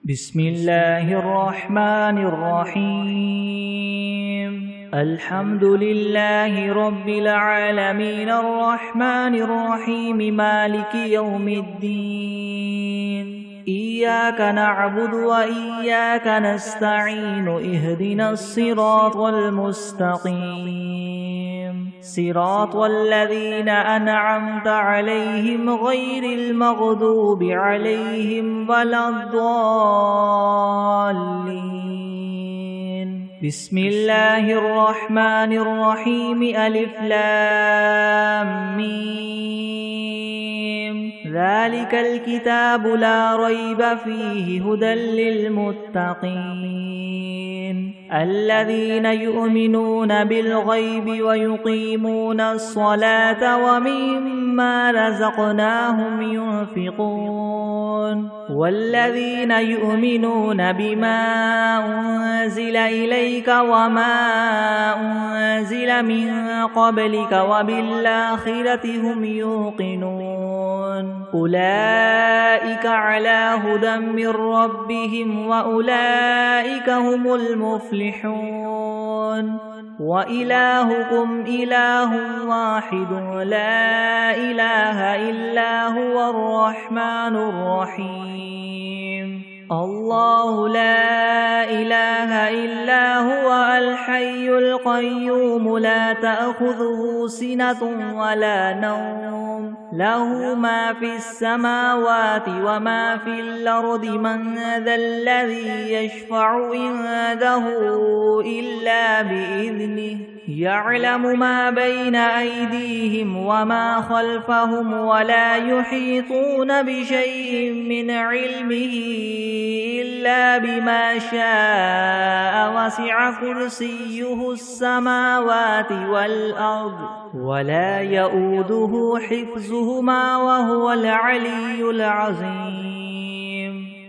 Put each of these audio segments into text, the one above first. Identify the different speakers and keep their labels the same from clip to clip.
Speaker 1: بسم الله الرحمن الرحيم الحمد لله رب العالمين الرحمن الرحيم مالك يوم الدين إياك نعبد وإياك نستعين اهدنا الصراط المستقيم صراط الذين أنعمت عليهم غير المغضوب عليهم ولا الضالين بسم الله الرحمن الرحيم ألف لام ميم ذلك الكتاب لا ريب فيه هدى للمتقين الذين يؤمنون بالغيب ويقيمون الصلاة ومما رزقناهم ينفقون والذين يؤمنون بما أنزل إليك وما أنزل من قبلك وبالآخرة هم يوقنون أولئك على هدى من ربهم وأولئك هم المفلحون وإلهكم إله واحد لا إله إلا هو الرحمن الرحيم الله لا إله إلا هو الحي القيوم لا تأخذه سنة ولا نوم له ما في السماوات وما في الأرض من ذا الذي يشفع عنده إلا بإذنه يعلم ما بين أيديهم وما خلفهم ولا يحيطون بشيء من علمه إلا بما شاء وسع كرسيه السماوات والأرض ولا يؤوده حفظهما وهو العلي العظيم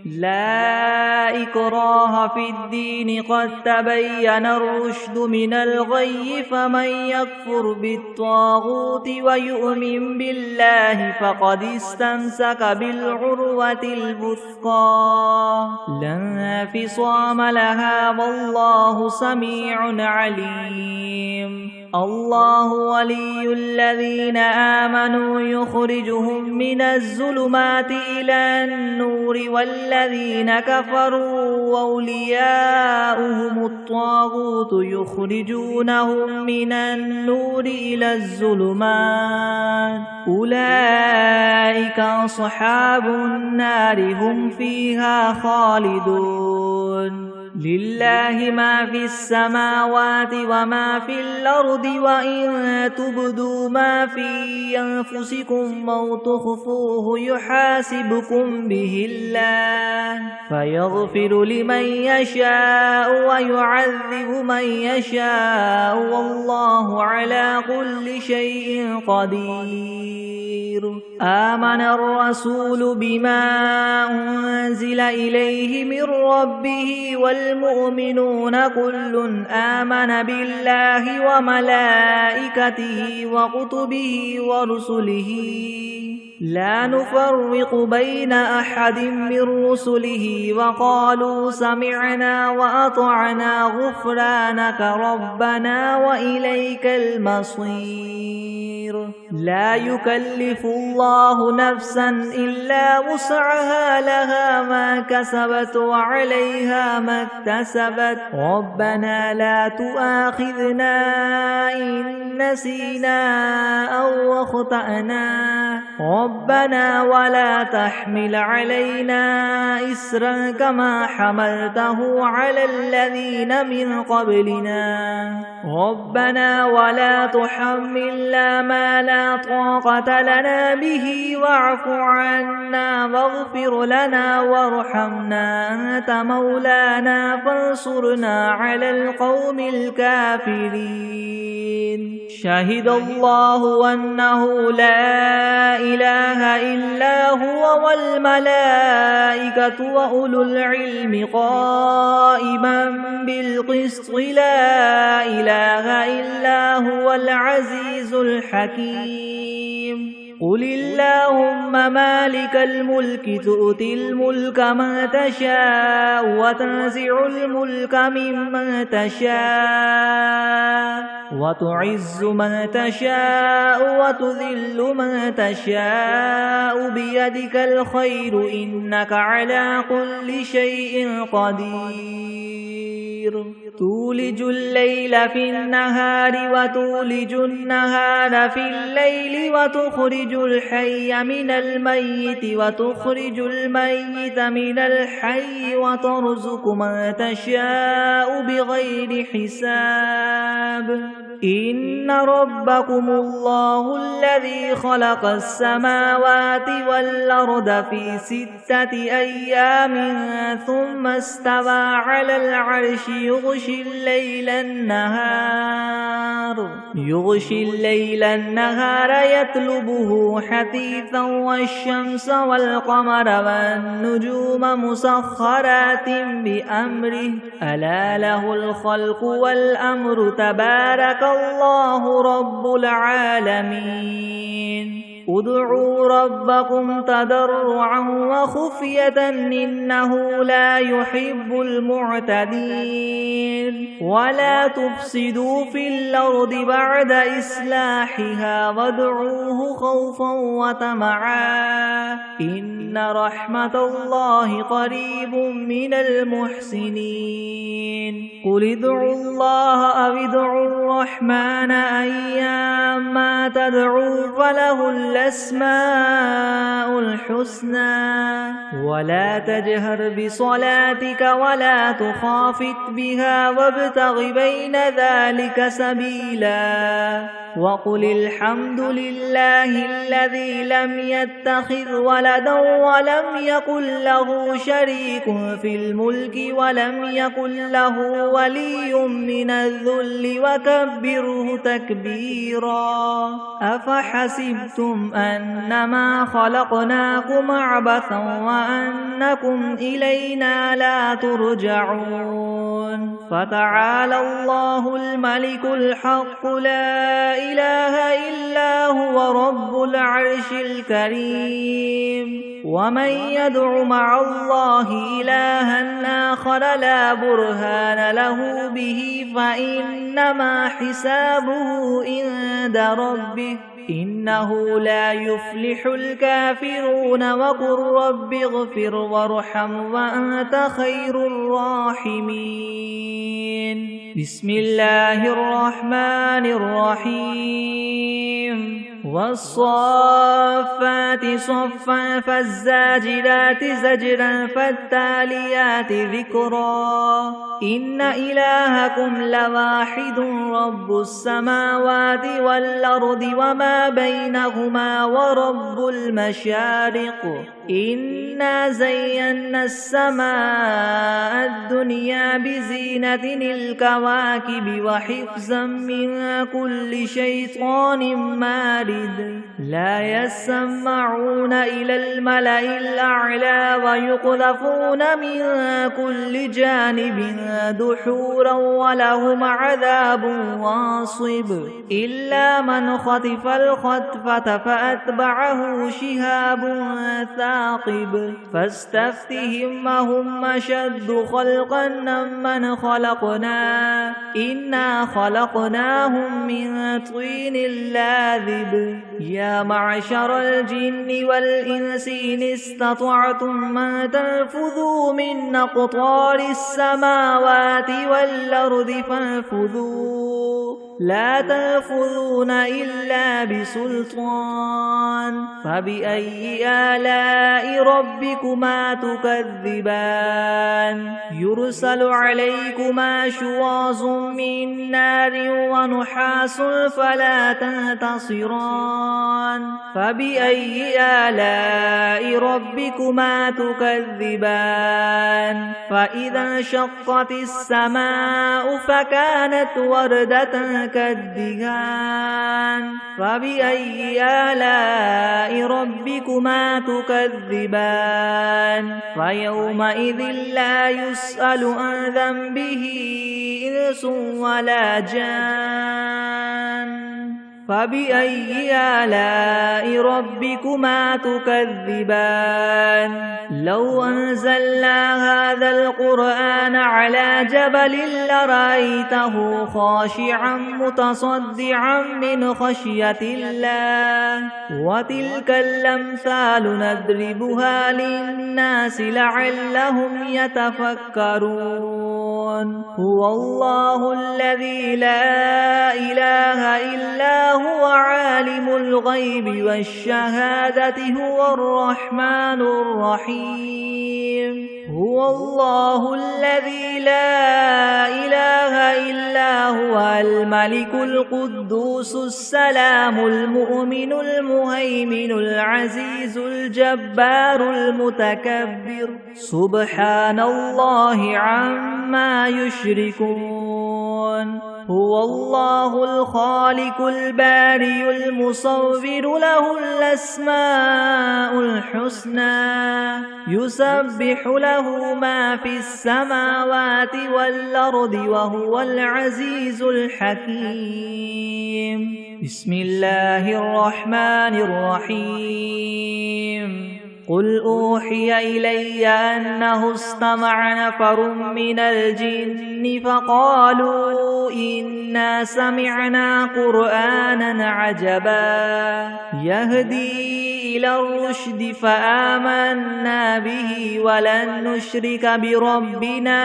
Speaker 1: لا إكراه في الدين قد تبين الرشد من الغي فمن يكفر بالطاغوت ويؤمن بالله فقد استمسك بالعروة الوثقى لا انفصام لها والله سميع عليم الله ولي الذين آمنوا يخرجهم من الظلمات إلى النور والذين كفروا أولياؤهم الطاغوت يخرجونهم من النور إلى الظلمات أولئك أصحاب النار هم فيها خالدون لله ما في السماوات وما في الأرض وإن تبدوا ما في أنفسكم أو تخفوه يحاسبكم به الله فيغفر لمن يشاء ويعذب من يشاء والله على كل شيء قدير آمن الرسول بما أنزل إليه من ربه والمؤمنون كل آمن بالله وملائكته وكتبه ورسله لا نفرق بين أحد من رسله وقالوا سمعنا وأطعنا غفرانك ربنا وإليك المصير لا يكلف الله نفسا إلا وسعها لها ما كسبت وعليها ما اكتسبت ربنا لا تؤاخذنا إن نسينا أو أخطأنا ربنا ولا تحمل علينا إسرا كما حملته على الذين من قبلنا ربنا ولا تحملنا ما لا طاقة لنا به واعف عنا واغفر لنا وارحمنا أنت مولانا فانصرنا على القوم الكافرين شهد الله أنه لا إله إلا هو والملائكة وأولو العلم قائما بالقسط لا إله إلا هو العزيز الحكيم قل اللهم مالك الملك تؤتي الملك من تشاء وتنزع الملك ممن تشاء وتعز من تشاء وتذل من تشاء بيدك الخير إنك على كل شيء قدير تولج الليل في النهار وتولج النهار في الليل وتخرج الحي من الميت وتخرج الميت من الحي وترزق من تشاء بغير حساب إن ربكم الله الذي خلق السماوات والأرض في 6 أيام ثم استوى على العرش يغشي الليل النهار يطلبه حثيثا والشمس والقمر والنجوم مسخرات بأمره ألا له الخلق والأمر تبارك الله رب العالمين ادعوا ربكم تضرعا وخفية إنه لا يحب المعتدين ولا تفسدوا في الأرض بعد إصلاحها وادعوه خوفا وطمعا إن رحمة الله قريب من المحسنين قل ادعوا الله أو ادعوا الرحمن أيما تدعوا فله الأسماء الحسنى ولا تجهر بصلاتك ولا تخافت بها وابتغ بين ذلك سبيلا وقل الحمد لله الذي لم يتخذ ولدا ولم يكن له شريك في الملك ولم يكن له ولي من الذل وكبره تكبيرا أفحسبتم أنما خلقناكم عبثا وأنكم إلينا لا ترجعون فتعالى الله الملك الحق لا إله إلا هو رب العرش الكريم ومن يدع مع الله إلها آخر لا برهان له به فإنما حسابه عند ربه إنه لا يفلح الكافرون وقل رب اغفر وارحم وأنت خير الراحمين بسم الله الرحمن الرحيم والصافات صفا فالزاجرات زجرا فالتاليات ذكرا إن إلهكم لواحد رب السماوات والأرض وما بينهما ورب المشارق إنا زينا السماء الدنيا بزينة الكواكب وحفظا من كل شيطان مارد لا يسمعون إلى الملأ الأعلى ويقذفون من كل جانب دحورا ولهم عذاب واصب إلا من خطف الخطفة فأتبعه شهاب ثاقب فاستفتهم هم أشد خلقا ممن خلقنا إنا خلقناهم من طين لاذب يا معشر الجن والإنس إن استطعتم أن تنفذوا من أقطار السماوات والأرض فانفذوا لا تنفذون إلا بسلطان فبأي آلاء ربكما تكذبان يرسل عليكما شواظ من نار ونحاس فلا تنتصران فبأي آلاء ربكما تكذبان فإذا انشقت السماء فكانت وردة كالدهان فبأي آلاء ربكما تكذبان فيومئذ لا يسأل عن ذنبه إنس ولا جان فبأي آلاء ربكما تكذبان لو أنزلنا هذا القرآن على جبل لرأيته خاشعا متصدعا من خشية الله وتلك الأمثال نضربها للناس لعلهم يتفكرون هو الله الذي لا إله إلا هو عالم الغيب والشهادة هو الرحمن الرحيم هو الله الذي لا إله إلا هو الملك القدوس السلام المؤمن المهيمن العزيز الجبار المتكبر سبحان الله عما يشركون هو الله الخالق البارئ المصور له الأسماء الحسنى يسبح له ما في السماوات والأرض وهو العزيز الحكيم بسم الله الرحمن الرحيم قل أوحي إلي أنه استمع نفر من الجن فقالوا إنا سمعنا قرآنا عجبا يهدي إلى الرشد فآمنا به ولن نشرك بربنا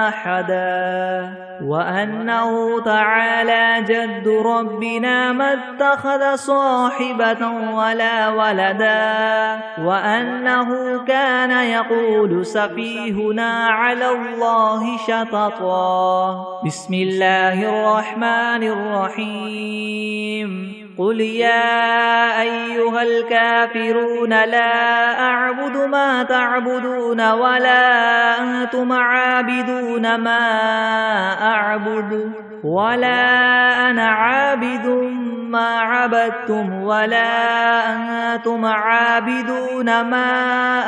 Speaker 1: أحدا وأنه تعالى جد ربنا ما اتخذ صاحبة ولا ولدا وأنه كان يقول سفيهنا على الله شططا بسم الله الرحمن الرحيم قل يا أيها الكافرون لا أعبد ما تعبدون ولا أنتم عابدون ما أعبد ولا أنا عابد ما عبدتم ولا أنتم عابدون ما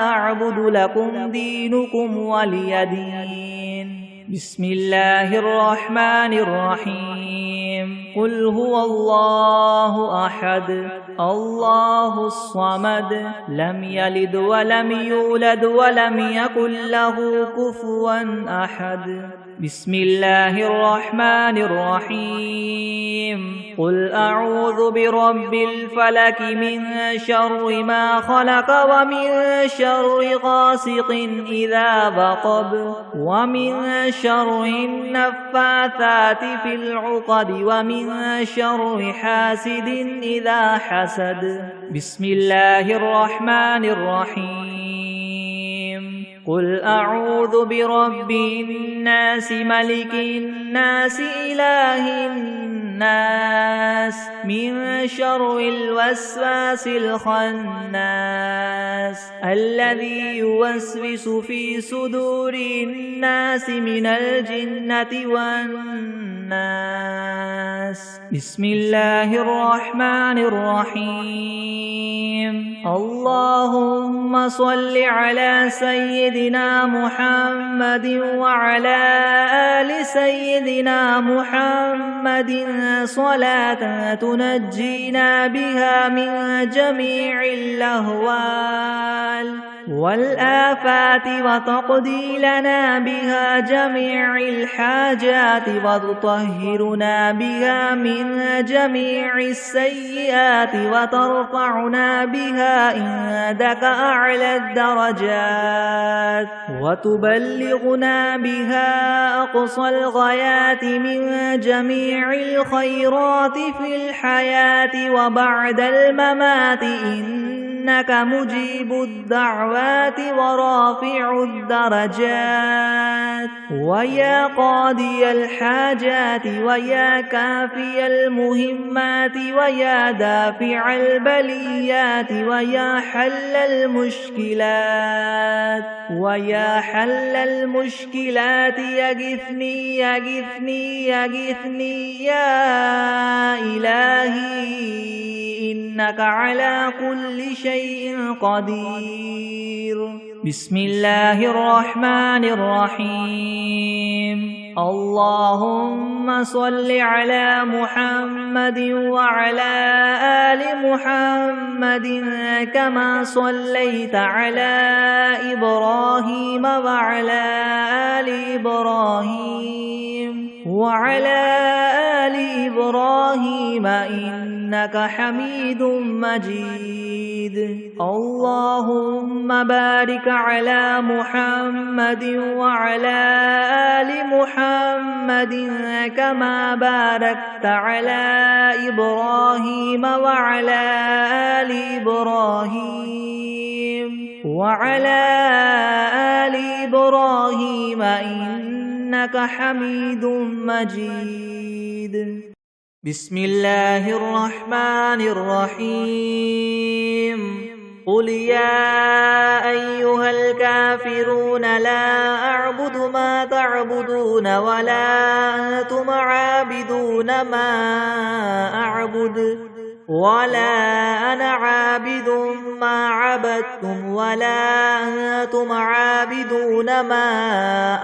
Speaker 1: أعبد لكم دينكم ولي دين بسم الله الرحمن الرحيم قل هو الله أحد الله الصمد لم يلد ولم يولد ولم يكن له كفوا أحد بسم الله الرحمن الرحيم قل أعوذ برب الفلك من شر ما خلق ومن شر غاسق إذا وقب ومن شر النفاثات في العقد ومن شر حاسد إذا حسد بسم الله الرحمن الرحيم قل أعوذ برب الناس ملك الناس إله الناس من شر الوسواس الخناس الذي يوسوس في صدور الناس من الجنة والناس بسم الله الرحمن الرحيم اللهم صل على سيدنا محمد وعلى آل سيدنا محمد صلاة تنجينا بها من جميع الأهوال والآفات وتقضي لنا بها جميع الحاجات وتطهرنا بها من جميع السيئات وترفعنا بها عندك أعلى الدرجات وتبلغنا بها أقصى الغايات من جميع الخيرات في الحياة وبعد الممات إنك مجيب الدعوات ورافع الدرجات ويا قاضي الحاجات ويا كافي المهمات ويا دافع البليات ويا حل المشكلات ويا حل المشكلات يغثني يغثني يغثني يا إلهي إنك على كل شيء قدير بسم الله الرحمن الرحيم اللهم صل على محمد وعلى آل محمد كما صليت على إبراهيم وعلى آل إبراهيم إنك حميد مجيد. اللهم بارك على محمد وعلى آل محمد كما باركت على إبراهيم وعلى آل إبراهيم إنك حميد مجيد. بسم الله الرحمن الرحيم. قل يا أيها الكافرون لا أعبد ما تعبدون ولا أنتم عابدون ما أعبد ولا أنا عابد ما عبدتم ولا أنتم عابدون ما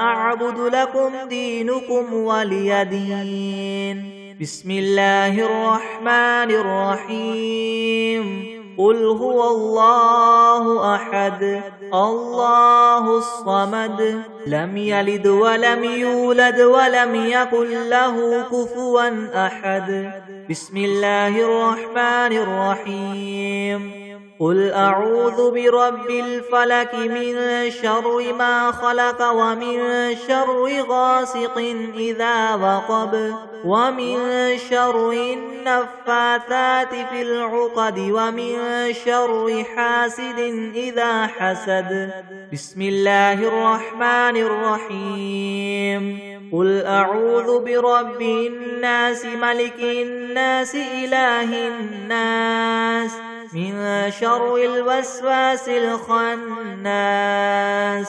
Speaker 1: أعبد لكم دينكم ولي دين. بسم الله الرحمن الرحيم. قل هو الله أحد الله الصمد لم يلد ولم يولد ولم يكن له كفوا أحد. بسم الله الرحمن الرحيم. قل أعوذ برب الفلك من شر ما خلق ومن شر غاسق إذا وقب ومن شر النفاثات في العقد ومن شر حاسد إذا حسد. بسم الله الرحمن الرحيم. قل أعوذ برب الناس ملك الناس إله الناس من شر الوسواس الخناس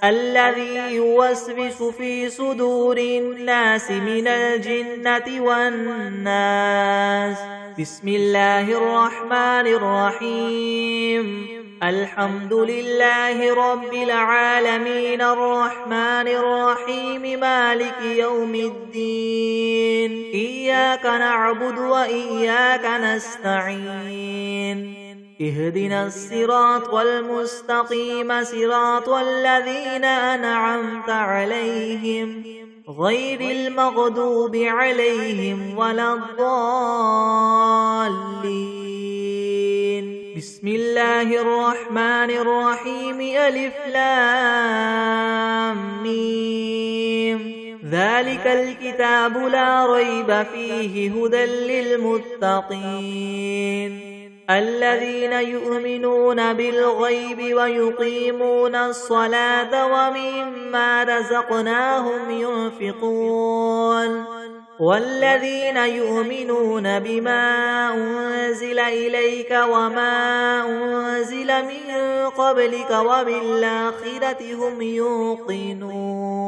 Speaker 1: الذي يوسوس في صدور الناس من الجنة والناس. بسم الله الرحمن الرحيم. الحمد لله رب العالمين الرحمن الرحيم مالك يوم الدين. إياك نعبد وإياك نستعين. اهدنا الصراط المستقيم صراط الذين أنعمت عليهم غير المغضوب عليهم ولا الضالين. بسم الله الرحمن الرحيم. ألف لام ميم. ذلك الكتاب لا ريب فيه هدى للمتقين الذين يؤمنون بالغيب ويقيمون الصلاة ومما رزقناهم ينفقون والذين يؤمنون بما أنزل إليك وما أنزل من قبلك وبالآخرة هم يوقنون.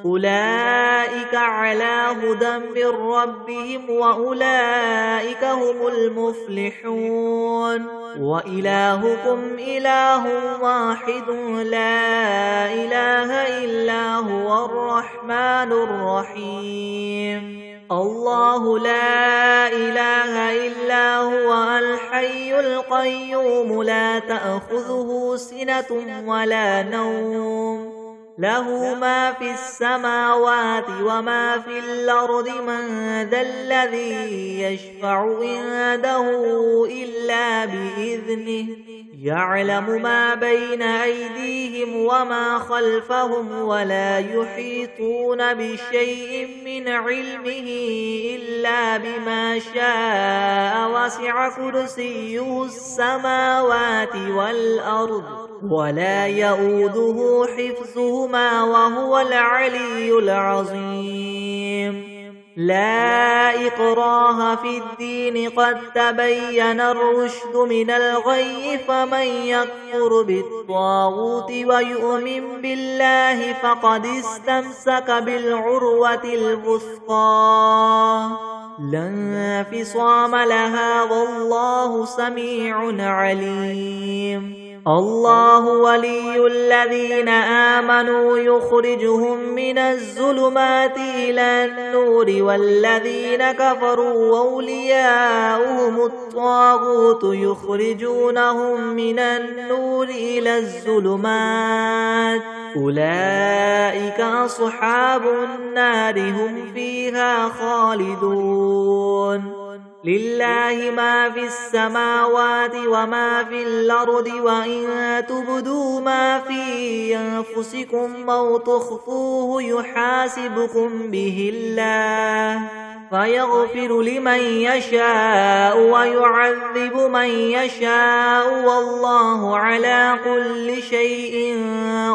Speaker 1: أولئك على هدى من ربهم وأولئك هم المفلحون. وإلهكم إله واحد لا إله إلا هو الرحمن الرحيم. الله لا إله إلا هو الحي القيوم لا تأخذه سنة ولا نوم له ما في السماوات وما في الأرض. من ذا الذي يشفع عنده إلا بإذنه يعلم ما بين أيديهم وما خلفهم ولا يحيطون بشيء من علمه إلا بما شاء. وسع كرسيه السماوات والأرض ولا يؤوده حفظهما وهو العلي العظيم. لا إكراه في الدين قد تبين الرشد من الغي. فمن يكفر بالطاغوت ويؤمن بالله فقد استمسك بالعروة الوثقى لا انفصام لها والله سميع عليم. الله ولي الذين آمنوا يخرجهم من الظلمات إلى النور والذين كفروا أولياؤهم الطاغوت يخرجونهم من النور إلى الظلمات أولئك أصحاب النار هم فيها خالدون لله ما في السماوات وما في الأرض وإن تبدوا ما في أنفسكم أو تخفوه يحاسبكم به الله فيغفر لمن يشاء ويعذب من يشاء والله على كل شيء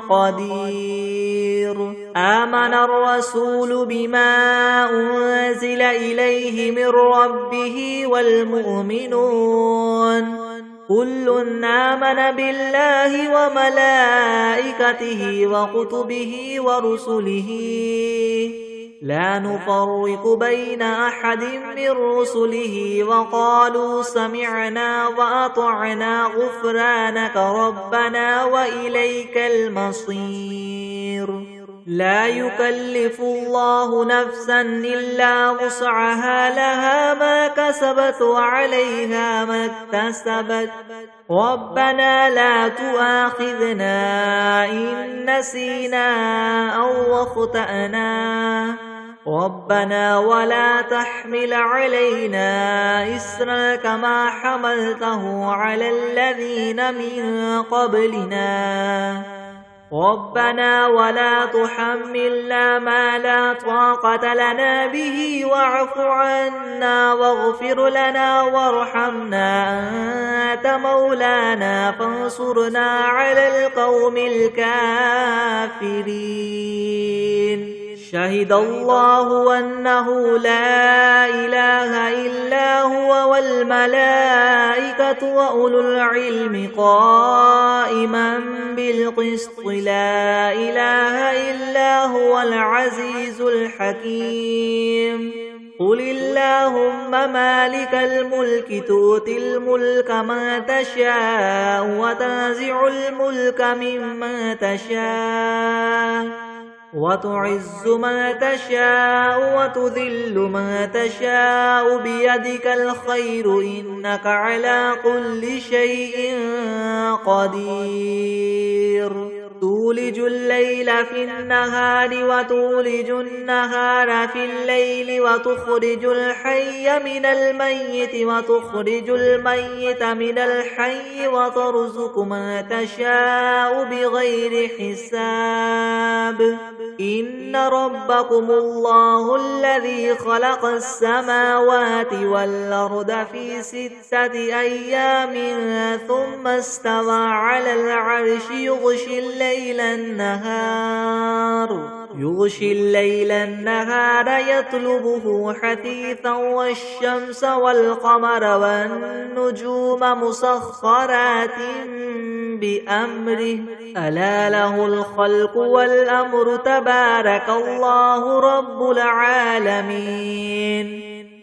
Speaker 1: قدير آمن الرسول بما أنزل إليه من ربه والمؤمنون كل آمن بالله وملائكته وكتبه ورسله لا نفرق بين أحد من رسله وقالوا سمعنا وأطعنا غفرانك ربنا وإليك المصير لا يكلف الله نفسا إلا وسعها لها ما كسبت وعليها ما اكتسبت ربنا لا تؤاخذنا إن نسينا أو أخطأنا ربنا ولا تحمل علينا إسرا كما حملته على الذين من قبلنا ربنا ولا تحملنا ما لا طاقة لنا به واعف عنا واغفر لنا وارحمنا أنت مولانا فانصرنا على القوم الكافرين شهد الله أنه لا إله إلا هو والملائكة وأولو العلم قائما بالقسط لا إله إلا هو العزيز الحكيم قل اللهم مالك الملك تؤتي الملك من تشاء وتنزع الملك ممن تشاء وتعز من تشاء وتذل من تشاء بيدك الخير إنك على كل شيء قدير تولج الليل في النهار وتولج النهار في الليل وتخرج الحي من الميت وتخرج الميت من الحي وترزق من تشاء بغير حساب إن ربكم الله الذي خلق السماوات والأرض في 6 أيام ثم استوى على العرش يغشي الليل النهار يطلبه حثيثا والشمس والقمر والنجوم مسخرات بأمره ألا له الخلق والأمر تبارك الله رب العالمين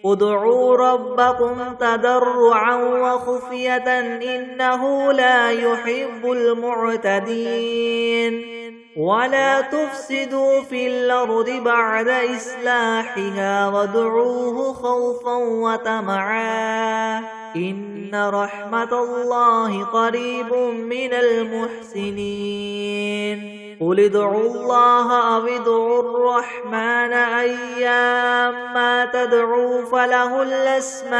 Speaker 1: ادعوا ربكم تضرعا وخفية إنه لا يحب المعتدين ولا تفسدوا في الأرض بعد إصلاحها وادعوه خوفا وطمعا إن رحمة الله قريب من المحسنين قل ادعوا الله أو ادعوا الرحمن أيما تدعوا فله الأسماء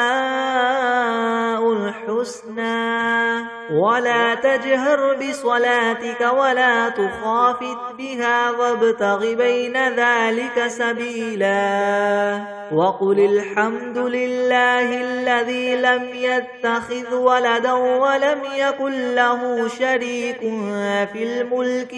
Speaker 1: الحسنى ولا تجهر بصلاتك ولا تخافت بها وابتغ بين ذلك سبيلا وقل الحمد لله الذي لم يتخذ ولدا ولم يكن له شريك في الملك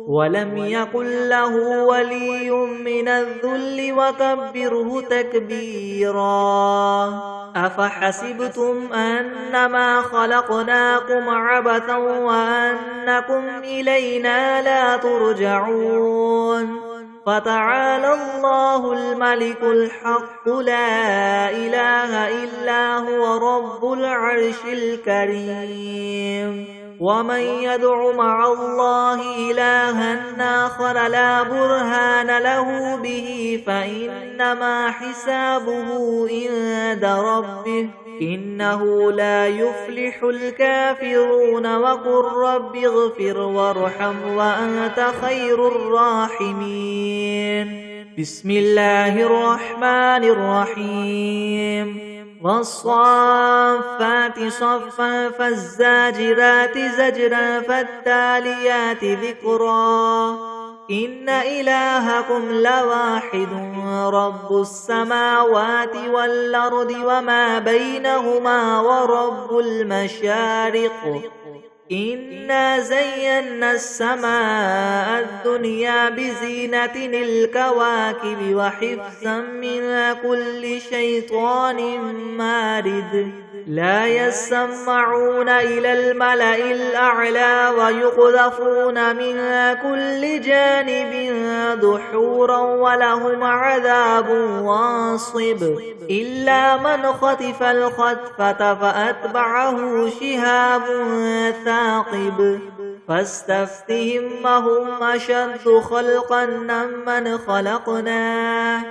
Speaker 1: ولم يكن له ولي من الذل وكبره تكبيرا أفحسبتم أنما خلقناكم عبثا وأنكم إلينا لا ترجعون فتعالى الله الملك الحق لا إله إلا هو رب العرش الكريم ومن يدع مع الله إلها آخر لا برهان له به فإنما حسابه عند ربه إنه لا يفلح الكافرون وقل رب اغفر وارحم وأنت خير الراحمين بسم الله الرحمن الرحيم والصافات صفا فالزاجرات زجرا فالتاليات ذكرا إن إلهكم لواحد رب السماوات والأرض وما بينهما ورب المشارق إنا زينا السماء الدنيا بزينة الكواكب وحفظا من كل شيطان مارد لا يسمعون إلى الملأ الأعلى ويقذفون من كل جانب دحورا ولهم عذاب واصب إلا من خطف الخطفة فأتبعه شهاب ثاقب فاستفتهم هم أشد خلقا ممن خلقنا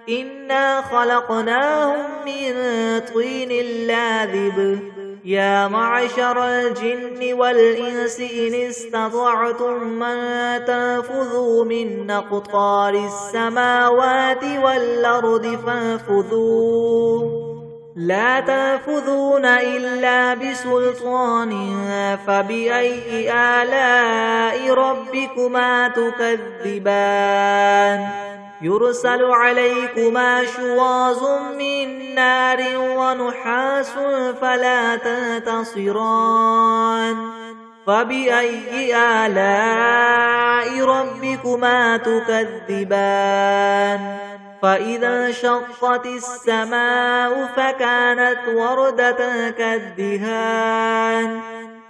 Speaker 1: إنا خلقناهم من طين لاذب يا معشر الجن والإنس إن استطعتم من تنفذوا من أقطار السماوات والأرض فانفذوا لا تنفذون إلا بسلطان فبأي آلاء ربكما تكذبان يرسل عليكما شواظ من نار ونحاس فلا تنتصران فبأي آلاء ربكما تكذبان فإذا انشقت السماء فكانت وردة كالدهان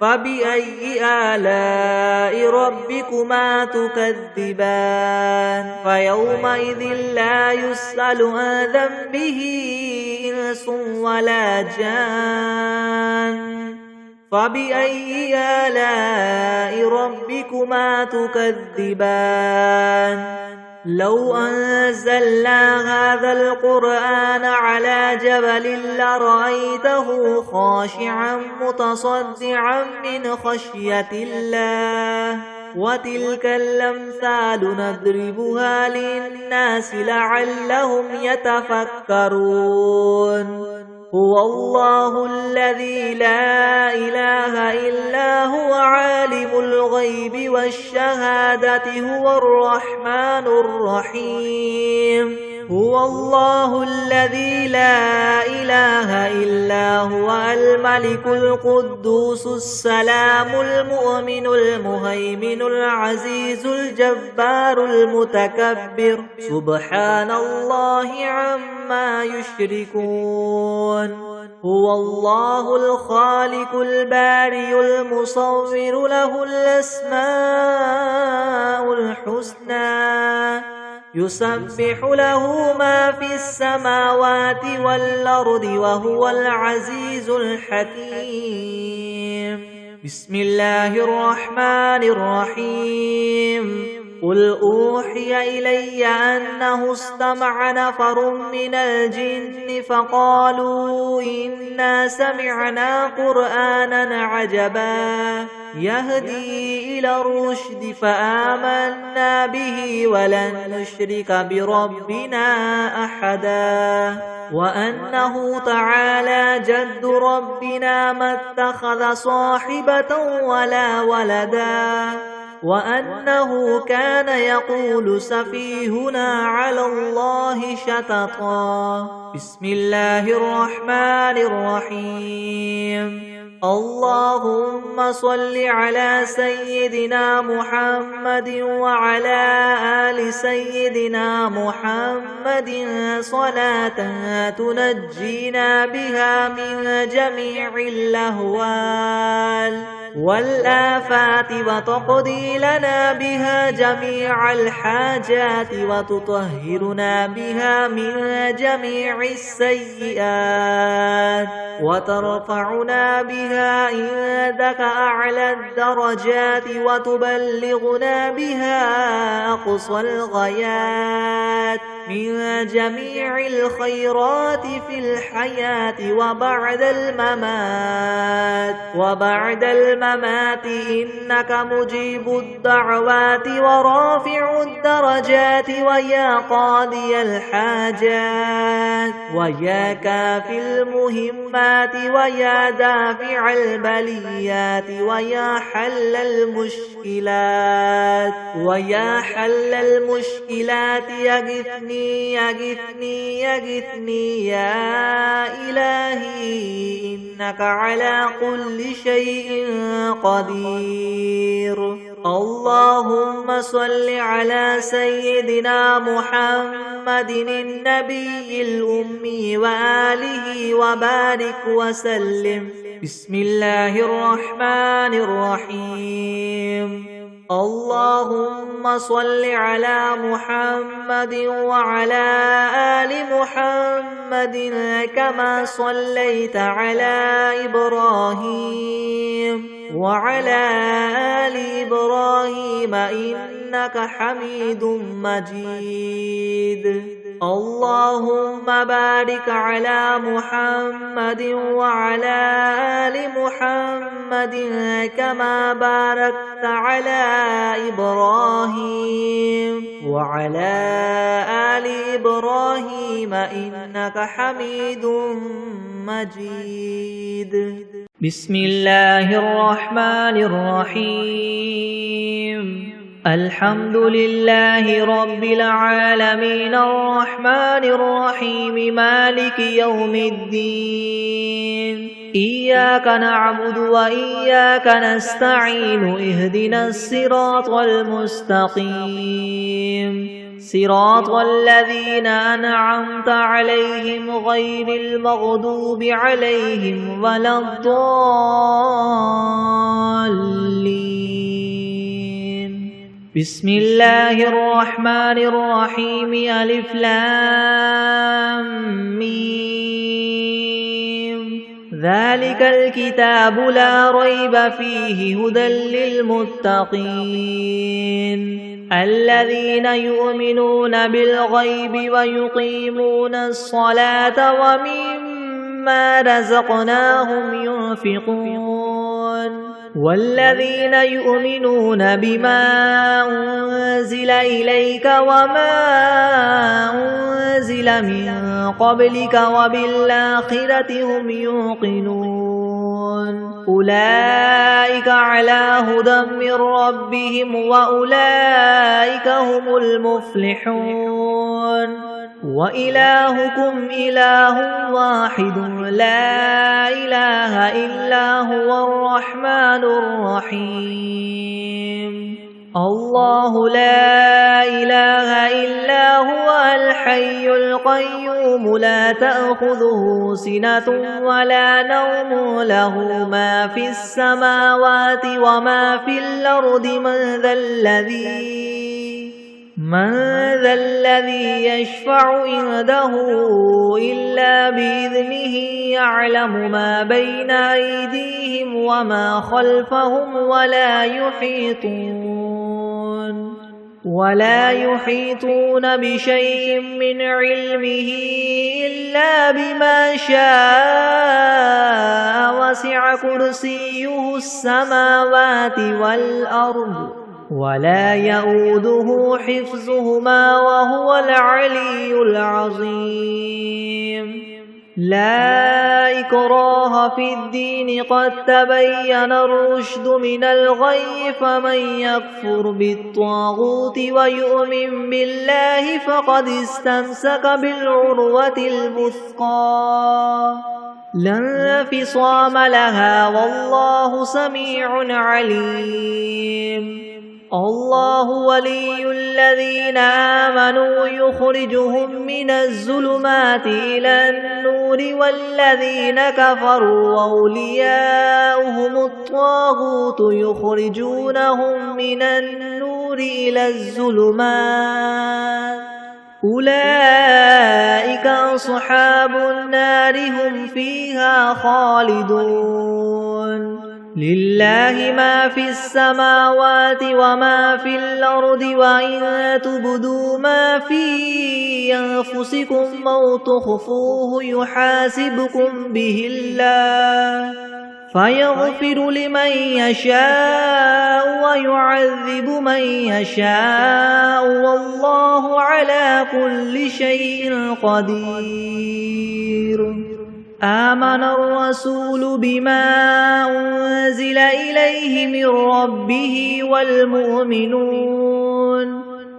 Speaker 1: فبأي آلاء ربكما تكذبان فيومئذ لا يسأل عن ذنبه إنس ولا جان فبأي آلاء ربكما تكذبان لو أنزلنا هذا القرآن على جبل لرأيته خاشعا متصدعا من خشية الله وتلك الأمثال نضربها للناس لعلهم يتفكرون هو الله الذي لا إله إلا هو عالم الغيب والشهادة هو الرحمن الرحيم هو الله الذي لا إله إلا هو الملك القدوس السلام المؤمن المهيمن العزيز الجبار المتكبر سبحان الله عما يشركون هو الله الخالق البارئ المصور له الأسماء الحسنى يسبح له ما في السماوات والأرض وهو العزيز الحكيم بسم الله الرحمن الرحيم قل أوحي إلي أنه استمع نفر من الجن فقالوا إنا سمعنا قرآنا عجبا يهدي إلى الرشد فآمنا به ولن نشرك بربنا أحدا وأنه تعالى جد ربنا ما اتخذ صاحبة ولا ولدا وأنه كان يقول سفيهنا على الله شططا بسم الله الرحمن الرحيم اللهم صل على سيدنا محمد وعلى آل سيدنا محمد صلاة تنجينا بها من جميع الأهوال والآفات وتقضي لنا بها جميع الحاجات وتطهرنا بها من جميع السيئات وترفعنا بها عندك أعلى الدرجات وتبلغنا بها أقصى الغايات من جميع الخيرات في الحياة وبعد الممات إنك مجيب الدعوات ورافع الدرجات ويا قاضي الحاجات ويا كافي المهمات ويا دافع البليات ويا حل المشكلات يغثني يا إلهي إنك على كل شيء قدير. اللهم صل على سيدنا محمد النبي الأمي وآله وبارك وسلم. بسم الله الرحمن الرحيم. اللهم صل على محمد وعلى آل محمد كما صليت على إبراهيم وعلى آل إبراهيم إنك حميد مجيد. اللهم بارك على محمد وعلى آل محمد كما باركت على إبراهيم وعلى آل إبراهيم إنك حميد مجيد. بسم الله الرحمن الرحيم. الحمد لله رب العالمين الرحمن الرحيم مالك يوم الدين. إياك نعبد وإياك نستعين اهدنا الصراط المستقيم صراط الذين أنعمت عليهم غير المغضوب عليهم ولا الضالين. بسم الله الرحمن الرحيم. ألف لام ميم. ذلك الكتاب لا ريب فيه هدى للمتقين الذين يؤمنون بالغيب ويقيمون الصلاة ومما رزقناهم ينفقون والذين يؤمنون بما أنزل إليك وما أنزل من قبلك وبالآخرة هم يوقنون أولئك على هدى من ربهم وأولئك هم المفلحون. وإلهكم إله واحد لا إله إلا هو الرحمن الرحيم. الله لا إله إلا هو الحي القيوم لا تأخذه سنة ولا نوم له ما في السماوات وما في الأرض من ذا الذي يشفع عنده إلا بإذنه يعلم ما بين أيديهم وما خلفهم ولا يحيطون بشيء من علمه إلا بما شاء وسع كرسيه السماوات والأرض ولا يؤوده حفظهما وهو العلي العظيم. لا إكراه في الدين قد تبين الرشد من الغي فمن يكفر بالطاغوت ويؤمن بالله فقد استمسك بالعروة الوثقى لا انفصام لها والله سميع عليم. الله ولي الذين آمنوا يخرجهم من الظلمات إلى النور النور والذين كفروا أولياؤهم الطاغوت يخرجونهم من النور إلى الظلمات أولئك أصحاب النار هم فيها خالدون لله ما في السماوات وما في الأرض وإن تبدوا ما في أنفسكم أو تخفوه يحاسبكم به الله فيغفر لمن يشاء ويعذب من يشاء والله على كل شيء قدير آمن الرسول بما أنزل إليه من ربه والمؤمنون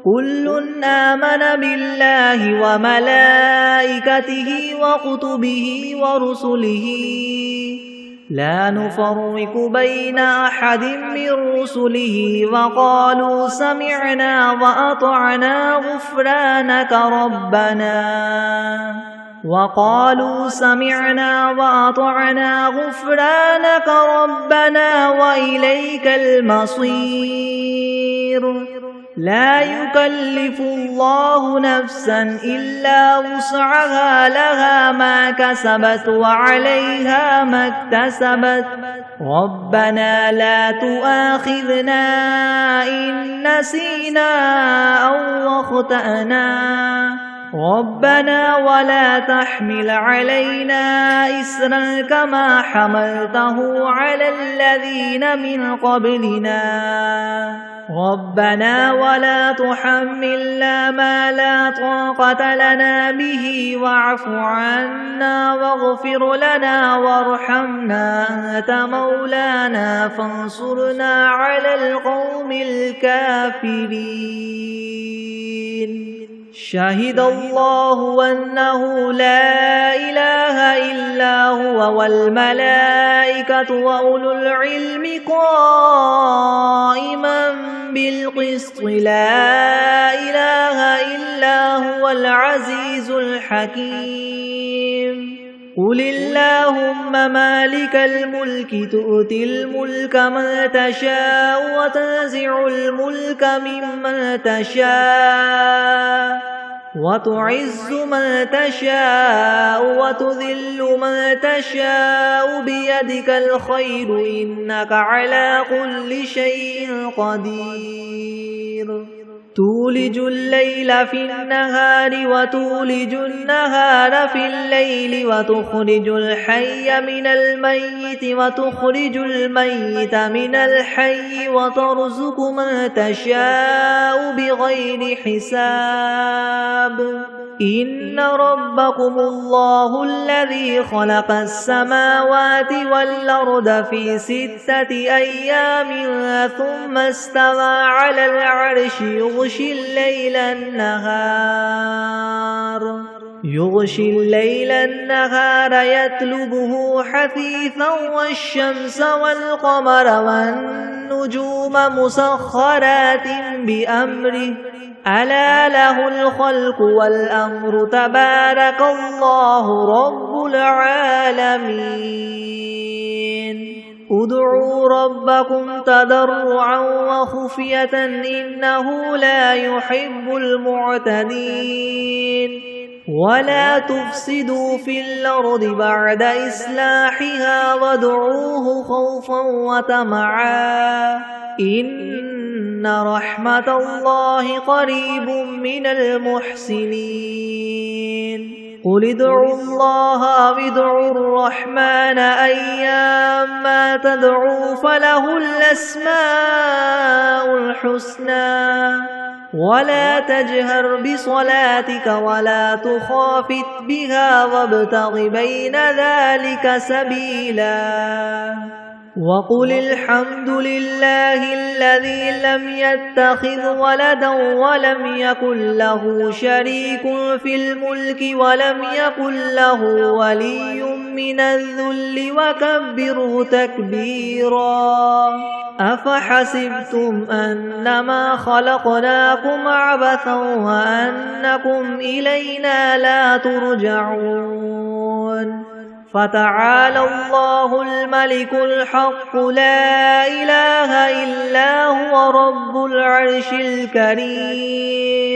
Speaker 1: كل آمن بالله وملائكته وكتبه ورسله لا نفرق بين أحد من رسله وقالوا سمعنا وأطعنا غفرانك ربنا وإليك المصير لا يكلف الله نفسا إلا وسعها لها ما كسبت وعليها ما اكتسبت ربنا لا تؤاخذنا إن نسينا أو أخطأنا ربنا ولا تحمل علينا إسرا كما حملته على الذين من قبلنا ربنا ولا تحملنا ما لا طاقة لنا به واعف عنا واغفر لنا وارحمنا أنت مولانا فانصرنا على القوم الكافرين شهد الله أنه لا إله إلا هو والملائكة وأولو العلم قائما بالقسط لا إله إلا هو العزيز الحكيم قل اللهم مالك الملك تؤتي الملك من تشاء وتنزع الملك ممن تشاء وتعز من تشاء وتذل من تشاء بيدك الخير إنك على كل شيء قدير تولج الليل في النهار وتولج النهار في الليل وتخرج الحي من الميت وتخرج الميت من الحي وترزق من تشاء بغير حساب إن ربكم الله الذي خلق السماوات والأرض في 6 أيام ثم استوى على العرش يغشي الليل النهار يطلبه حثيثا والشمس والقمر والنجوم مسخرات بأمره ألا له الخلق والأمر تبارك الله رب العالمين ادعوا ربكم تضرعا وخفية إنه لا يحب المعتدين ولا تفسدوا في الأرض بعد إصلاحها وادعوه خوفا وطمعا إن رحمة الله قريب من المحسنين قل ادعوا الله أو ادعوا الرحمن أيما تدعوا فله الأسماء الحسنى ولا تجهر بصلاتك ولا تخافت بها وابتغ بين ذلك سبيلا وقل الحمد لله الذي لم يتخذ ولدا ولم يكن له شريك في الملك ولم يكن له ولي من الذل وكبره تكبيرا أفحسبتم أنما خلقناكم عبثا وأنكم إلينا لا ترجعون فتعالى الله الملك الحق لا إله إلا هو رب العرش الكريم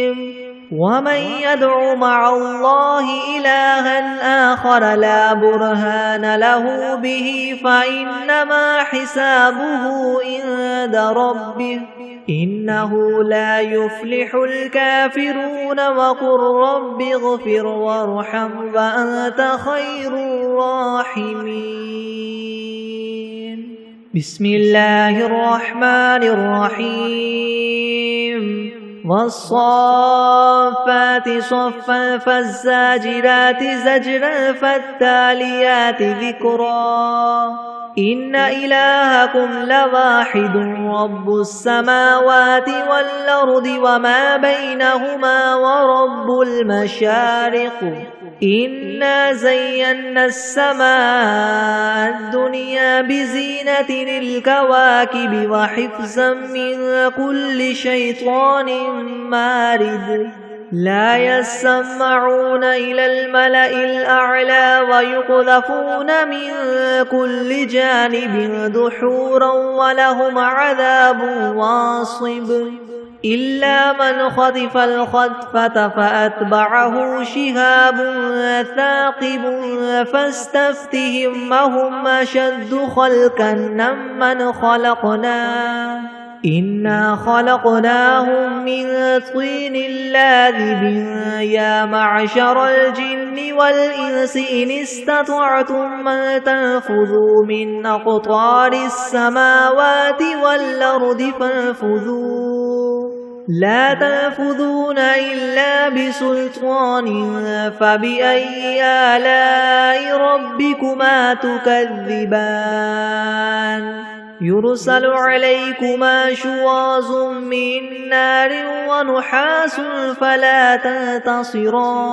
Speaker 1: ومن يدع مع الله إلها آخر لا برهان له به فإنما حسابه عند ربه إنه لا يفلح الكافرون وقل رب اغفر وارحم وأنت خير الراحمين بسم الله الرحمن الرحيم والصافات صفا فالزاجرات زجرا فالتاليات ذكرا إن إلهكم لواحد رب السماوات والأرض وما بينهما ورب المشارق إنا زينا السماء الدنيا بزينة الكواكب وحفظا من كل شيطان مارد لا يسمعون إلى الملأ الأعلى ويقذفون من كل جانب دحورا ولهم عذاب واصب إلا من خطف الخطفة فأتبعه شهاب ثاقب فاستفتهم أهم أشد خلقا ممن خلقنا إنا خلقناهم من طين لاذب يا معشر الجن والإنس إن استطعتم أن تنفذوا من أقطار السماوات والأرض فانفذوا لا تنفذون إلا بسلطان فبأي آلاء ربكما تكذبان يرسل عليكما شواظ من نار ونحاس فلا تنتصران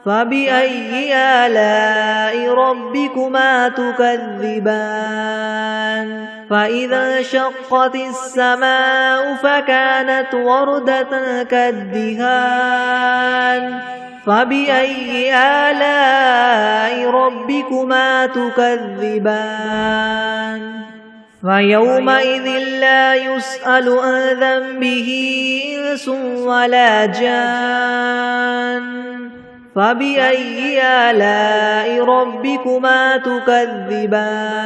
Speaker 1: فبأي آلاء ربكما تكذبان فإذا انشقت السماء فكانت وردة كالدهان فبأي آلاء ربكما تكذبان فيومئذ لا يسأل عن ذنبه إنس ولا جان فبأي آلاء ربكما تكذبان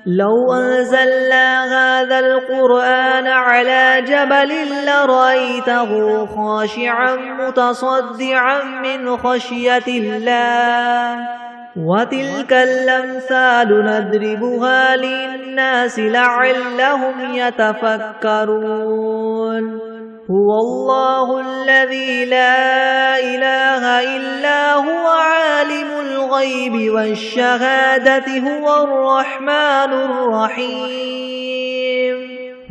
Speaker 1: لو أنزلنا هذا القرآن على جبل لرأيته خاشعا متصدعا من خشية الله وتلك الأمثال نضربها للناس لعلهم يتفكرون هو الله الذي لا إله إلا هو عالم الغيب والشهادة هو الرحمن الرحيم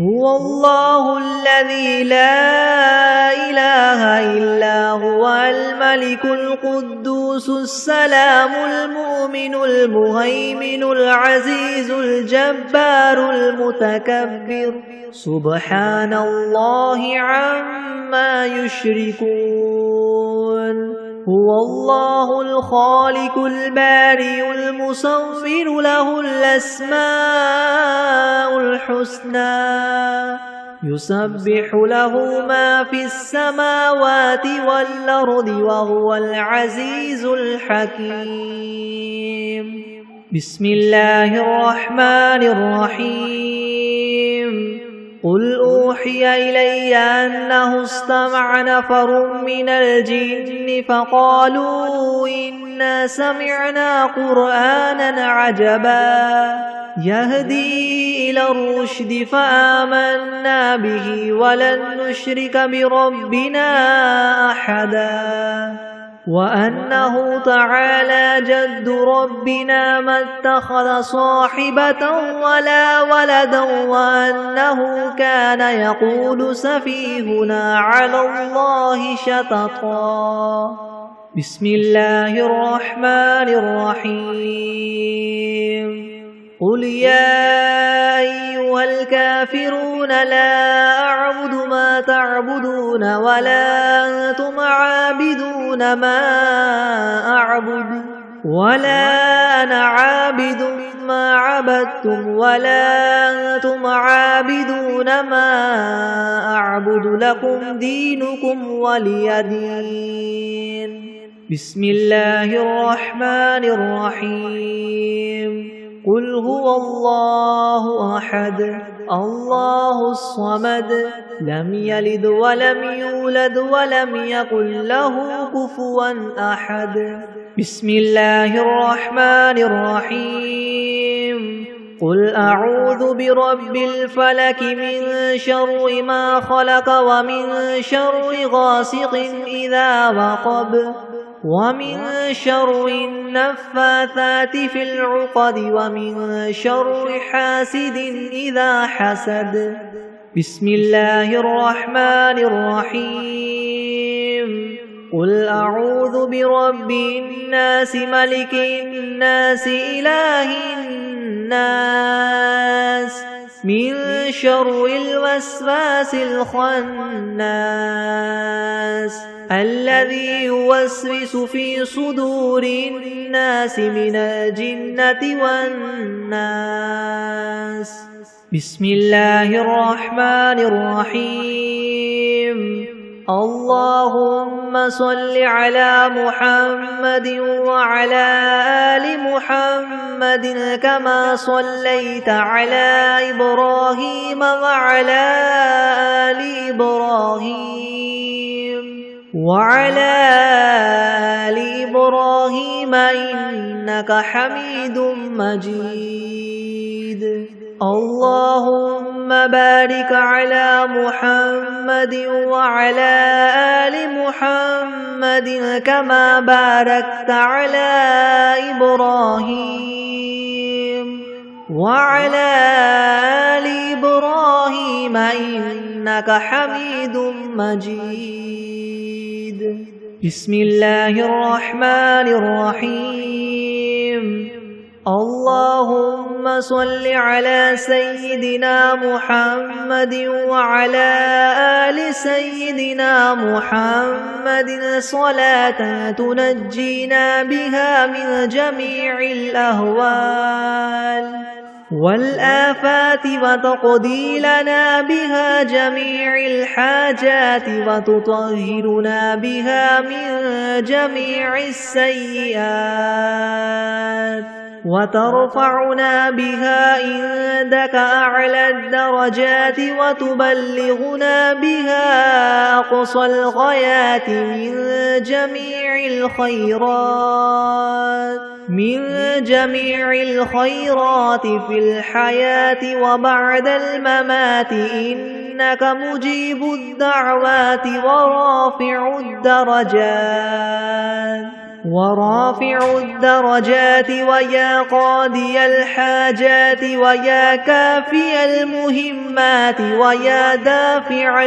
Speaker 1: هو الله الذي لا إله إلا هو الملك القدوس السلام المؤمن المهيمن العزيز الجبار المتكبر سبحان الله عما يشركون هو الله الخالق البارئ المصور له الأسماء الحسنى يسبح له ما في السماوات والأرض وهو العزيز الحكيم بسم الله الرحمن الرحيم قل أوحي إلي أنه استمع نفر من الجن فقالوا إنا سمعنا قرآنا عجبا يهدي إلى الرشد فآمنا به ولن نشرك بربنا أحدا وأنه تعالى جد ربنا ما اتخذ صاحبة ولا ولدا وأنه كان يقول سفيهنا على الله شططا بسم الله الرحمن الرحيم قل يا أيها الكافرون لا أعبد ما تعبدون ولا أنتم عابدون ما أعبد ولا أنا عابد ما عبدتم ولا أنتم عابدون ما أعبد لكم دينكم ولي دين. بسم الله الرحمن الرحيم. قل هو الله أحد الله الصمد لم يلد ولم يولد ولم يكن له كفوا أحد. بسم الله الرحمن الرحيم. قل أعوذ برب الفلك من شر ما خلق ومن شر غاسق إذا وقب ومن شر النفاثات في العقد ومن شر حاسد إذا حسد. بسم الله الرحمن الرحيم. قل أعوذ برب الناس ملك الناس إله الناس من شر الوسواس الخناس الذي يوسوس في صدور الناس من الجنة والناس. بسم الله الرحمن الرحيم. اللهم صل على محمد وعلى آل محمد كما صليت على إبراهيم وعلى آل إبراهيم إنك حميد مجيد. اللهم بارك على محمد وعلى آل محمد كما باركت على إبراهيم وعلى آل إبراهيم إنك حميد مجيد. بسم الله الرحمن الرحيم. اللهم صل على سيدنا محمد وعلى آل سيدنا محمد صلاة تنجينا بها من جميع الأهوال والآفات وتقضي لنا بها جميع الحاجات وتطهرنا بها من جميع السيئات وترفعنا بها عندك أعلى الدرجات وتبلغنا بها أقصى الغايات من جميع الخيرات في الحياة وبعد الممات إنك مجيب الدعوات ورافع الدرجات ويا قاضي الحاجات ويا كافي المهمات ويا دافع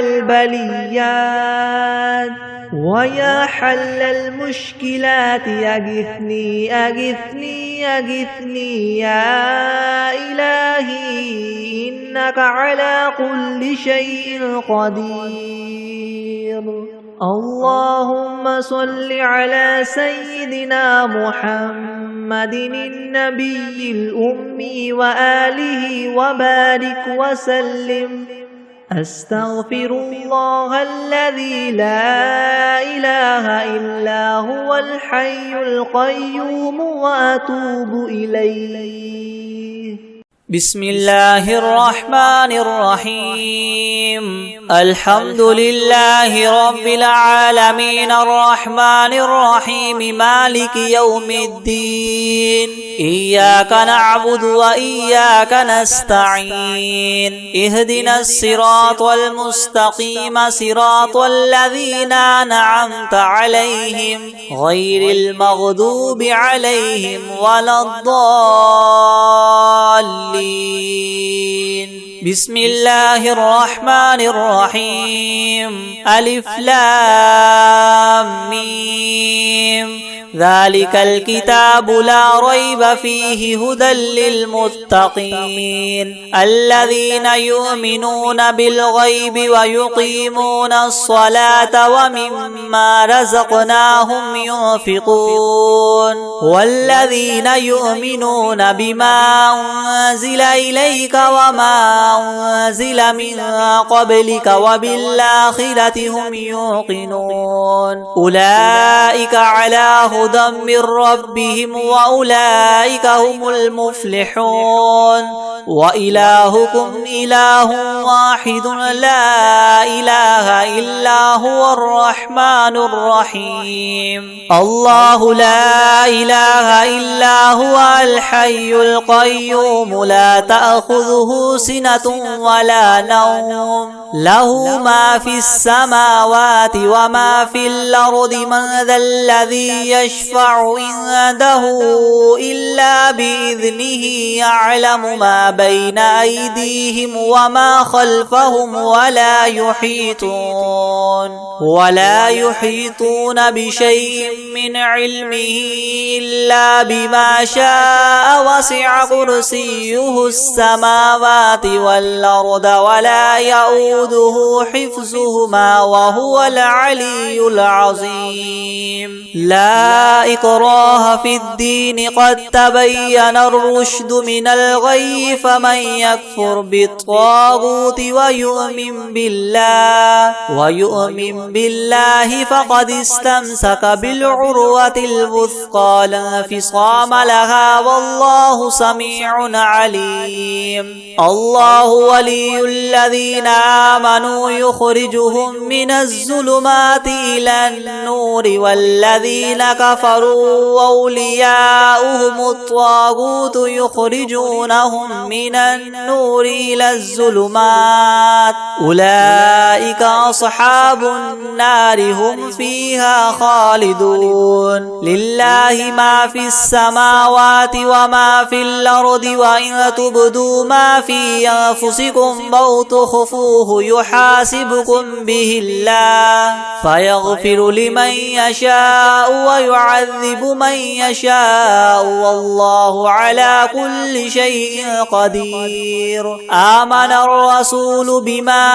Speaker 1: البليات ويا حل المشكلات أغثني أغثني أغثني يا إلهي إنك على كل شيء قدير. اللهم صل على سيدنا محمد النبي الأمي وآله وبارك وسلم. أستغفر الله الذي لا إله إلا هو الحي القيوم وأتوب إليه.
Speaker 2: بسم الله الرحمن الرحيم. الحمد لله رب العالمين الرحمن الرحيم مالك يوم الدين. إياك نعبد وإياك نستعين. اهدنا الصراط المستقيم صراط الذين أنعمت عليهم غير المغضوب عليهم ولا الضالين. بسم الله الرحمن الرحيم ألف لام ميم ذلك الكتاب لا ريب فيه هدى للمتقين الذين يؤمنون بالغيب ويقيمون الصلاة ومما رزقناهم ينفقون والذين يؤمنون بما أنزل إليك وما أنزل من قبلك وبالآخرة هم يوقنون أولئك على هدى من ربهم وأولئك هم المفلحون وإلهكم إله واحد لا إله إلا هو الرحمن الرحيم الله لا إله إلا هو الحي القيوم لا تأخذه سنة ولا نوم له ما في السماوات وما في الأرض من ذا الذي يشفع عنده إلا بإذنه يعلم ما بين أيديهم وما خلفهم ولا يحيطون بشيء من علمه إلا بما شاء وسع كرسيه السماوات والأرض ولا يؤوده حفظهما وهو العلي العظيم لا إكراه في الدين قد تبين الرشد من الغي فمن يكفر بالطاغوت ويؤمن بالله فقد استمسك بالعروة الوثقى لا انفصام لها والله سميع عليم الله ولي الذين آمنوا يخرجهم من الظلمات إلى النور والذين كفروا أولياؤهم الطاغوت يخرجونهم من النور إلى الظلمات أولئك أصحاب النار هم فيها خالدون لله ما في السماوات وما في الأرض وإن تبدوا ما في أنفسكم أو تخفوه يحاسبكم به الله فيغفر لمن يشاء ويعذب من يشاء والله على كل شيء قدير آمن الرسول بما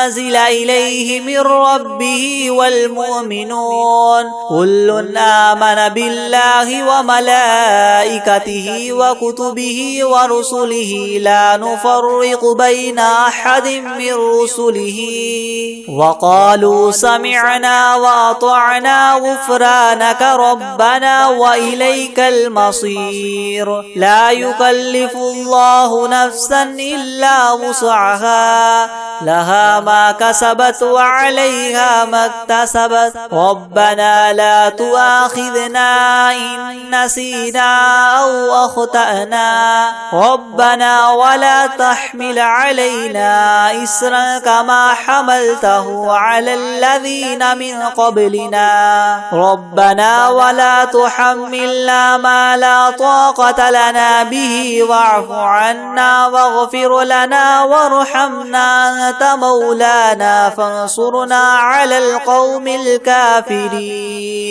Speaker 2: أنزل إليه من ربه والمؤمنون كل آمن بالله وملائكته وكتبه ورسله لا نفرق بين أحد من رسله وقالوا سمعنا وأطعنا غفرانك ربنا وإليك المصير لا يكلف الله نفسا إلا وسعها لها ما كسبت وعليها ما اكتسبت ربنا لا تؤاخذنا إن نسينا أو أخطأنا ربنا ولا تحمل علينا إسرا كما حملته على الذين من قبلنا ربنا ولا تحملنا ما لا طاقة لنا به واعف عنا واغفر لنا وارحمنا أنت مولانا فانصرنا على القوم الكافرين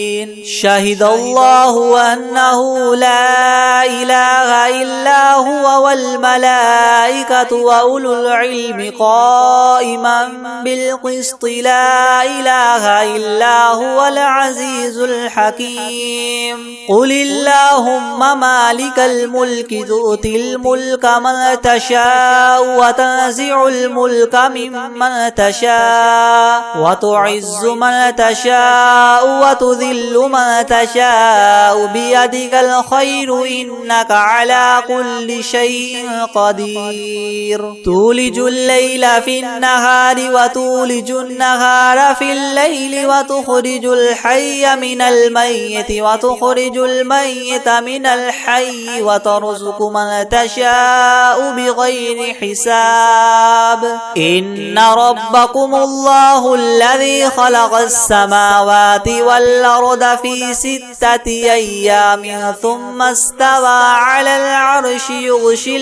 Speaker 2: شهد الله أنه لا إله إلا هو والملائكة وأولو العلم قائما بالقسط لا إله إلا هو العزيز الحكيم قل اللهم مالك الملك تؤتي الملك من تشاء وتنزع الملك ممن تشاء وتعز من تشاء وتذل من تشاء بيدك الخير إنك على كل شيء قدير تولج الليل في النهار وتولج النهار في الليل وتخرج الحي من الميت وتخرج الميت من الحي وترزق من تشاء بغير حساب إن ربكم الله الذي خلق السماوات والأرض في 6 أيام ثم استوى على العرش يغشي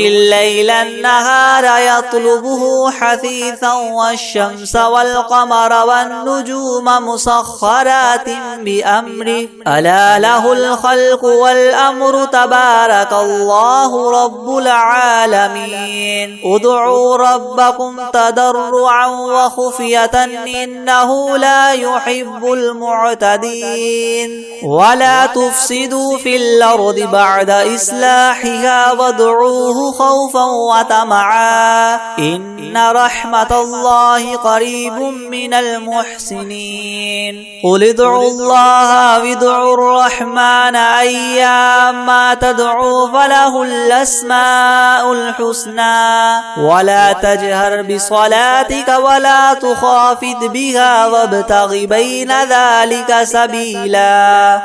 Speaker 2: الليل النهار يطلبه حثيثا والشمس والقمر والنجوم مسخرات بأمره ألا له الخلق والأمر تبارك الله رب العالمين ادعوا ربكم تضرعا وخفية إنه لا يحب المعتدين ولا تفسدوا في الأرض بعد إصلاحها وادعوه خوفا وطمعا إن رحمة الله قريب من المحسنين قل ادعوا الله وادعوا الرحمن أيما تدعوا فله الأسماء الحسنى ولا تجهر بصلاتك ولا تخافت بها وابتغ بين ذلك سبيلا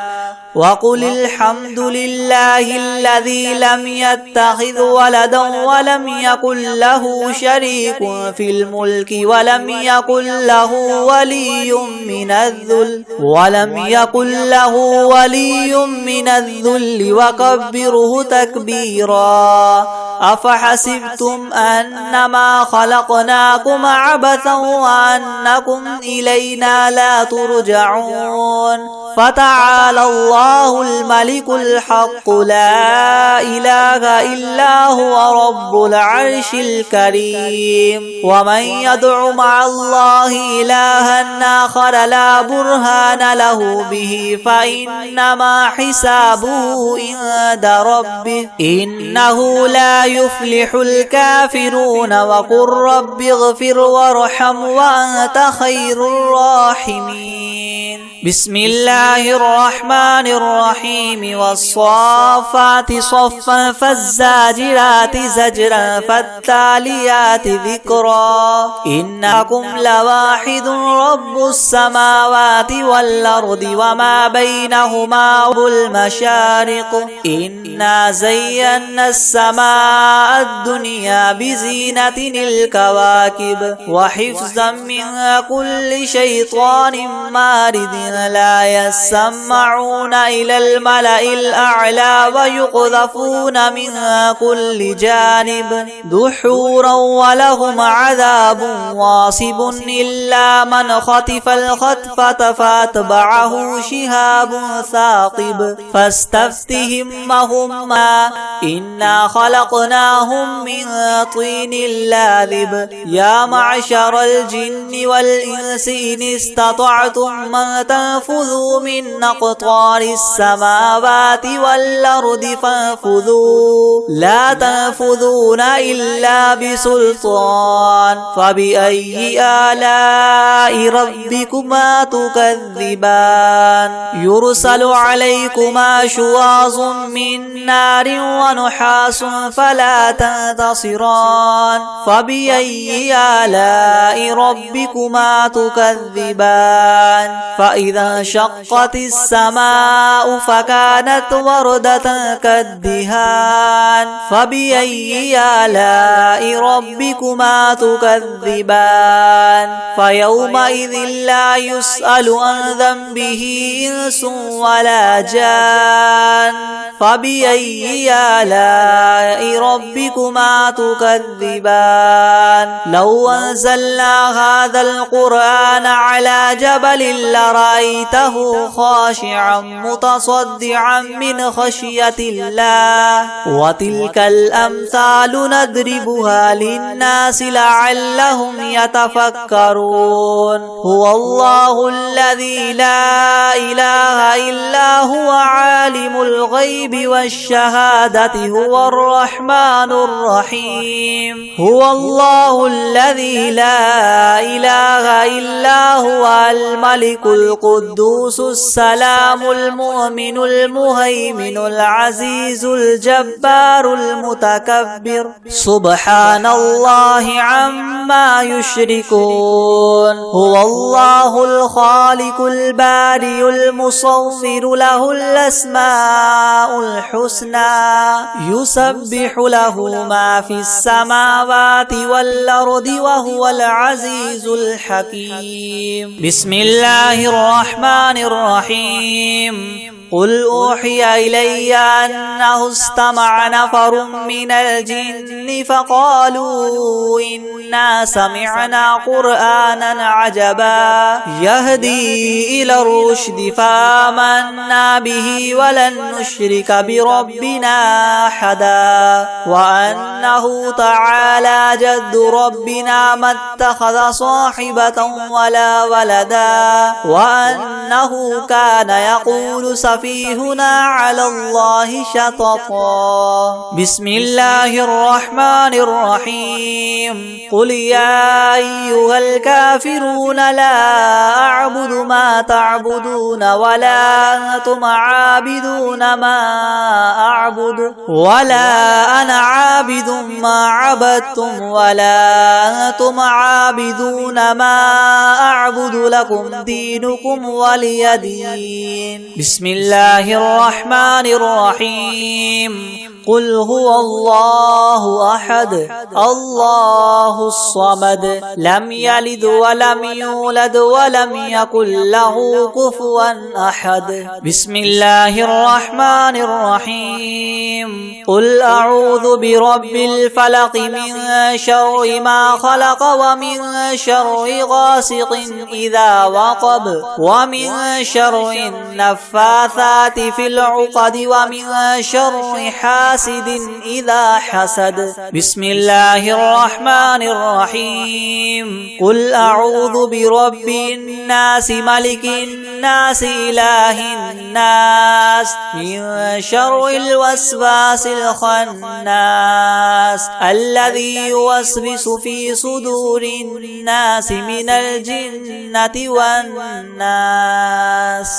Speaker 2: وقل الحمد لله الذي لم يتخذ ولدا ولم يكن له شريك في الملك ولم يكن له ولي من الذل وكبره تكبيرا أفحسبتم أنما خلقناكم عبثا وأنكم إلينا لا ترجعون فتعالى الله الملك الحق لا إله إلا هو رب العرش الكريم ومن يدع مع الله إلها آخر لا برهان له به فإنما حسابه عند ربه إنه لا يفلح الكافرون وقل رب اغفر وارحم وأنت خير الراحمين بسم الله الرحمن الرحيم والصافات صفا فالزاجرات زجرا فالتاليات ذكرا إنكم لواحد رب السماوات والأرض وما بينهما المشارق إنا زينا السماء الدنيا بزينة الكواكب وحفظا من كل شيطان مارد لا يسمعون إلى الملأ الأعلى ويقذفون من كل جانب دحورا ولهم عذاب واصب إلا من خطف الخطفة فاتبعه شهاب ثاقب فاستفتهم وهما إنا خلقناهم من طين لاذب يا معشر الجن والإنس إن استطعتم من تنفذوا من أقطار السماوات والأرض فانفذوا لا تنفذون إلا بسلطان فبأي آلاء ربكما تكذبان يرسل عليكما شواظ من نار ونحاس فلا تنتصران فبأي آلاء ربكما تكذبان فإذا انشقت السماء فكانت وردة كالدهان فبأي آلاء ربكما تكذبان فيومئذ لا يسأل عن ذنبه إنس ولا جان فبأي آلاء ربكما تكذبان لو أنزلنا هذا القرآن على جبل لرأيته خاشعا متصدعا من خشية الله وتلك الأمثال نضربها للناس لعلهم يتفكرون هو الله الذي لا إله إلا هو عالم الغيب والشهادة هو الرحمن الرحيم هو الله الذي لا إله إلا هو الملك القدوس القدوس السلام المؤمن المهيمن العزيز الجبار المتكبر سبحان الله عما يشركون هو الله الخالق البارئ المصور له الأسماء الحسنى يسبح له ما في السماوات والأرض وهو العزيز الحكيم بسم الله الرحمن الرحيم قل أوحي إلي أنه استمع نفر من الجن فقالوا إنا سمعنا قرآنا عجبا يهدي إلى الرشد فآمنا به ولن نشرك بربنا أحدا وأنه تعالى جد ربنا ما اتخذ صاحبة ولا ولدا وأنه كان يقول سفيهنا على الله شططا بسم الله الرحمن الرحيم قل يا أيها الكافرون لا أعبد ما تعبدون ولا أنتم عابدون ما أعبد ولا أنا عابد ما عبدتم ولا أنتم عابدون ما أعبد لكم دينكم ولي دين بسم الله الرحمن الرحيم قل هو الله أحد الله الصمد لم يلد ولم يولد ولم يكن له كفوا أحد بسم الله الرحمن الرحيم قل أعوذ برب الفلق من شر ما خلق ومن شر غاسق إذا وقب ومن شر النفاثات في العقد ومن شر حاسد إذا حسد بسم الله الرحمن الرحيم قل أعوذ برب الناس ملك الناس إله الناس من شر الوسواس الخناس الذي يوسوس في صدور الناس من الجنة والناس